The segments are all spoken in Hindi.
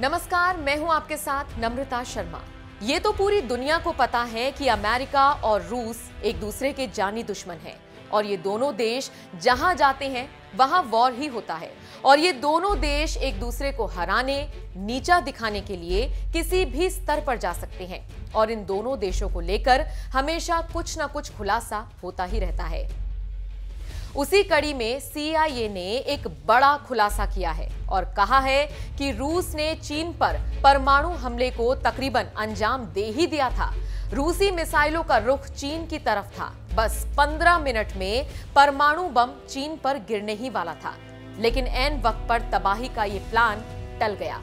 नमस्कार, मैं हूं आपके साथ नम्रता शर्मा। ये तो पूरी दुनिया को पता है कि अमेरिका और रूस एक दूसरे के जानी दुश्मन हैं और ये दोनों देश जहां जाते हैं वहां वॉर ही होता है और ये दोनों देश एक दूसरे को हराने, नीचा दिखाने के लिए किसी भी स्तर पर जा सकते हैं और इन दोनों देशों को लेकर हमेशा कुछ ना कुछ खुलासा होता ही रहता है। उसी कड़ी में CIA ने एक बड़ा खुलासा किया है और कहा है कि रूस ने चीन पर परमाणु हमले को तकरीबन अंजाम दे ही दिया था। रूसी मिसाइलों का रुख चीन की तरफ था। बस 15 मिनट में परमाणु बम चीन पर गिरने ही वाला था, लेकिन ऐन वक्त पर तबाही का ये प्लान टल गया।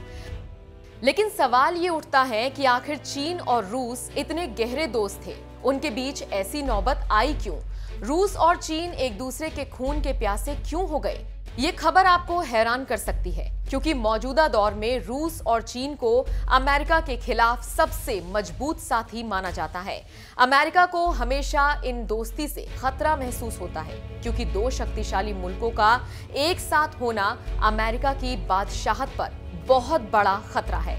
लेकिन सवाल ये उठता है कि आखिर चीन और रूस इतने गहरे दोस्त थे, उनके बीच ऐसी नौबत आई क्यों? रूस और चीन एक दूसरे के खून के प्यासे क्यों हो गए? ये खबर आपको हैरान कर सकती है, क्योंकि मौजूदा दौर में रूस और चीन को अमेरिका के खिलाफ सबसे मजबूत साथी माना जाता है। अमेरिका को हमेशा इन दोस्ती से खतरा महसूस होता है, क्योंकि दो शक्तिशाली मुल्कों का एक साथ होना अमेरिका की बादशाहत पर बहुत बड़ा खतरा है।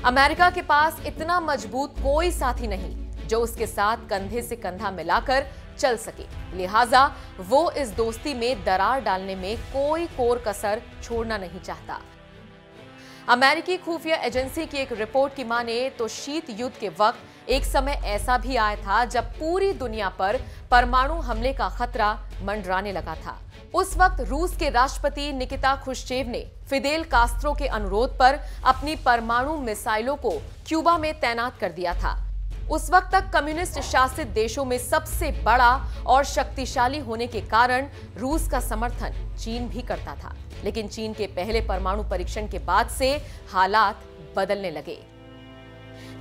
अमेरिका के पास इतना मजबूत कोई साथी नहीं जो उसके साथ कंधे से कंधा मिलाकर चल सके, लिहाजा वो इस दोस्ती में दरार डालने में कोई कोर कसर छोड़ना नहीं चाहता। अमेरिकी खुफिया एजेंसी की एक रिपोर्ट की माने तो शीत युद्ध के वक्त एक समय ऐसा भी आया था जब पूरी दुनिया पर परमाणु हमले का खतरा मंडराने लगा था। उस वक्त रूस के राष्ट्रपति निकिता क्रुश्चेव ने फिदेल कास्त्रो के अनुरोध पर अपनी परमाणु मिसाइलों को क्यूबा में तैनात कर दिया था। उस वक्त तक कम्युनिस्ट शासित देशों में सबसे बड़ा और शक्तिशाली होने के कारण रूस का समर्थन चीन भी करता था, लेकिन चीन के पहले परमाणु परीक्षण के बाद से हालात बदलने लगे।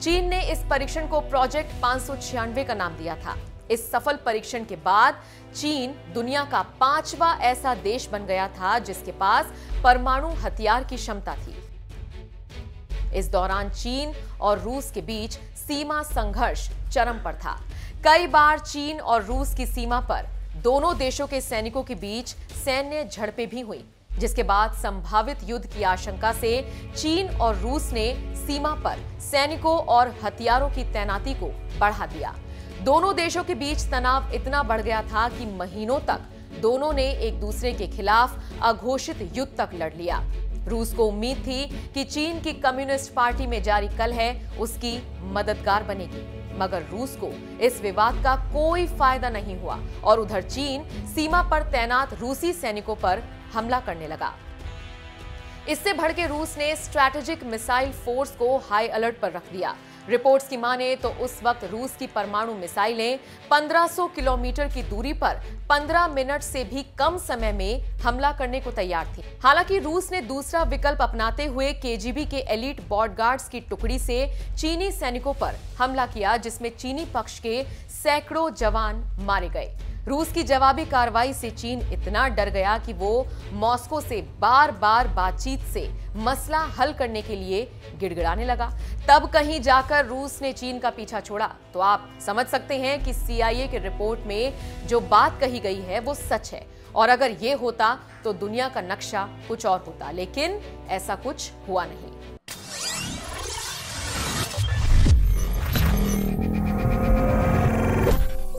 चीन ने इस परीक्षण को प्रोजेक्ट 596 का नाम दिया था। इस सफल परीक्षण के बाद चीन दुनिया का 5वां ऐसा देश बन गया था जिसके पास परमाणु हथियार की क्षमता थी। इस दौरान चीन और रूस के बीच सीमा संघर्ष चरम पर था। कई बार चीन और रूस की सीमा पर दोनों देशों के सैनिकों के बीच सैन्य झड़पें भी हुई, जिसके बाद संभावित युद्ध की आशंका से चीन और रूस ने सीमा पर सैनिकों और हथियारों की तैनाती को बढ़ा दिया। दोनों देशों के बीच तनाव इतना बढ़ गया था कि महीनों तक दोनों ने एक दूसरे के खिलाफ अघोषित युद्ध तक लड़ लिया। रूस को उम्मीद थी कि चीन की कम्युनिस्ट पार्टी में जारी कलह उसकी मददगार बनेगी, मगर रूस को इस विवाद का कोई फायदा नहीं हुआ और उधर चीन सीमा पर तैनात रूसी सैनिकों पर हमला करने लगा। इससे भड़के रूस ने स्ट्रैटेजिक मिसाइल फोर्स को हाई अलर्ट पर रख दिया। रिपोर्ट्स की माने तो उस वक्त रूस की परमाणु मिसाइलें 1500 किलोमीटर की दूरी पर 15 मिनट से भी कम समय में हमला करने को तैयार थी। हालांकि रूस ने दूसरा विकल्प अपनाते हुए KGB के एलीट बॉडगार्ड्स की टुकड़ी से चीनी सैनिकों पर हमला किया, जिसमें चीनी पक्ष के सैकड़ों जवान मारे गए। रूस की जवाबी कार्रवाई से चीन इतना डर गया कि वो मॉस्को से बार-बार बातचीत से मसला हल करने के लिए गिड़गिड़ाने लगा। तब कहीं जाकर रूस ने चीन का पीछा छोड़ा। तो आप समझ सकते हैं कि CIA की रिपोर्ट में जो बात कही गई है वो सच है, और अगर ये होता तो दुनिया का नक्शा कुछ और होता, लेकिन ऐसा कुछ हुआ नहीं।